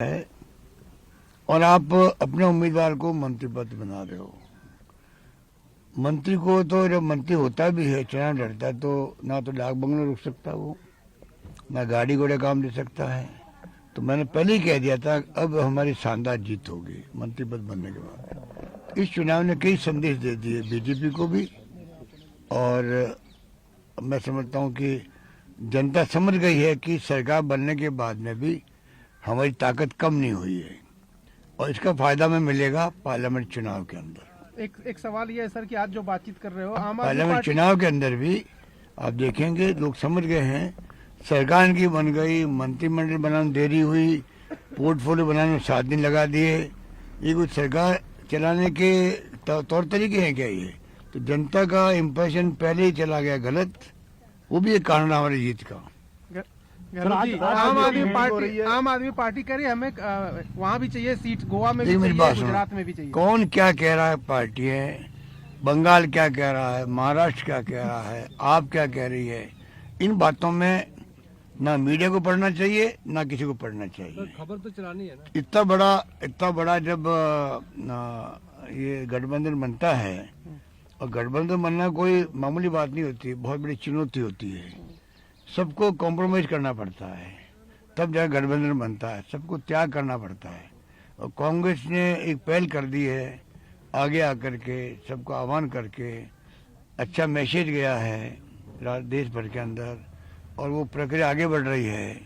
है और आप अपने उम्मीदवार को मंत्री पद बना रहे हो। मंत्री को तो जब मंत्री होता भी है, चुनाव लड़ता है, तो ना तो डाक बंगला रुक सकता वो, ना गाड़ी घोड़े काम दे सकता है। तो मैंने पहले ही कह दिया था अब हमारी शानदार जीत होगी मंत्री पद बनने के बाद। इस चुनाव ने कई संदेश दे दिए बीजेपी को भी, और मैं समझता हूँ कि जनता समझ गई है कि सरकार बनने के बाद में भी हमारी ताकत कम नहीं हुई है, और इसका फायदा में मिलेगा पार्लियामेंट चुनाव के अंदर। एक सवाल ये है सर कि आज जो बातचीत कर रहे हो पार्लियामेंट चुनाव के अंदर भी आप देखेंगे लोग समझ गए हैं सरकार इनकी बन गई, मंत्रिमंडल बनाने देरी हुई, पोर्टफोलियो बनाने में 7 दिन लगा दिए। ये कुछ सरकार चलाने के तौर तरीके हैं क्या? ये तो जनता का इम्प्रेशन पहले ही चला गया गलत, वो भी एक कारण है हमारी जीत का। आम आदमी पार्टी कह रही है हमें वहाँ भी चाहिए सीट, गोवा में भी चाहिए, गुजरात में भी चाहिए। कौन क्या कह रहा है पार्टी है, बंगाल क्या कह रहा है, महाराष्ट्र क्या कह रहा है, आप क्या कह रही है, इन बातों में ना मीडिया को पढ़ना चाहिए ना किसी को पढ़ना चाहिए। खबर तो चलानी है ना। इतना बड़ा जब ये गठबंधन बनता है, और गठबंधन बनना कोई मामूली बात नहीं होती, बहुत बड़ी चुनौती होती है। सबको कॉम्प्रोमाइज करना पड़ता है तब जाकर गठबंधन बनता है, सबको त्याग करना पड़ता है। और कांग्रेस ने एक पहल कर दी है, आगे आकर के सबको आह्वान करके अच्छा मैसेज गया है देश भर के अंदर, और वो प्रक्रिया आगे बढ़ रही है।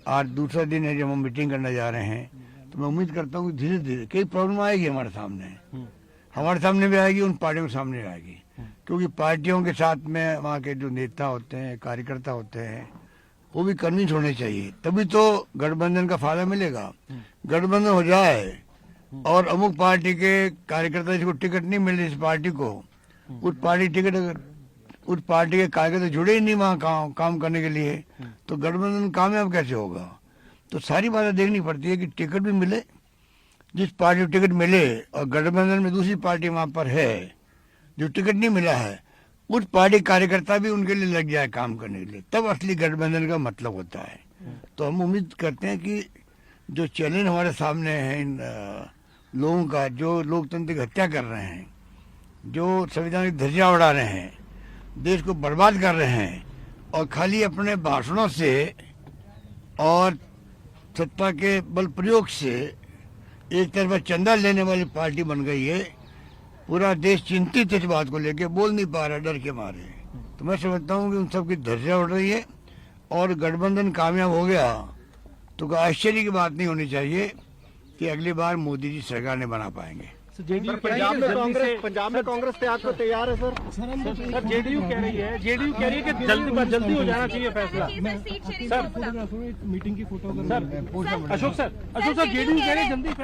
आज दूसरा दिन है जब हम मीटिंग करने जा रहे हैं, तो मैं उम्मीद करता हूँ कि धीरे धीरे कई प्रॉब्लम आएगी हमारे सामने भी आएगी, उन पार्टियों के सामने आएगी, क्योंकि पार्टियों के साथ में वहाँ के जो नेता होते हैं, कार्यकर्ता होते हैं, वो भी कन्विंस होने चाहिए, तभी तो गठबंधन का फायदा मिलेगा। गठबंधन हो जाए और अमुक पार्टी के कार्यकर्ता जिसको टिकट नहीं मिल रही, इस पार्टी को, उस पार्टी के कार्यकर्ता जुड़े ही नहीं वहाँ काम करने के लिए, तो गठबंधन कामयाब कैसे होगा? तो सारी बातें देखनी पड़ती है कि टिकट भी मिले, जिस पार्टी को टिकट मिले, और गठबंधन में दूसरी पार्टी वहाँ पर है जो टिकट नहीं मिला है, उस पार्टी कार्यकर्ता भी उनके लिए लग जाए काम करने के लिए, तब असली गठबंधन का मतलब होता है। तो हम उम्मीद करते हैं कि जो चैलेंज हमारे सामने है इन लोगों का, जो लोकतंत्र की हत्या कर रहे हैं, जो संविधान की धज्जियां उड़ा रहे हैं, देश को बर्बाद कर रहे हैं, और खाली अपने भाषणों से और सत्ता के बल प्रयोग से एक तरफा चंदा लेने वाली पार्टी बन गई है। पूरा देश चिंतित इस बात को लेके, बोल नहीं पा रहा डर के मारे। तो मैं समझता हूँ कि उन सब की धज्जियां उड़ रही है, और गठबंधन कामयाब हो गया तो आश्चर्य की बात नहीं होनी चाहिए कि अगली बार मोदी जी सरकार ने बना पाएंगे। पंजाब में कांग्रेस त्याग को तैयार है सर। जेडीयू कह रही है कि जल्दी हो जाना चाहिए फैसला। सर मीटिंग की फोटो अशोक सर जेडीयू कह रही है जल्दी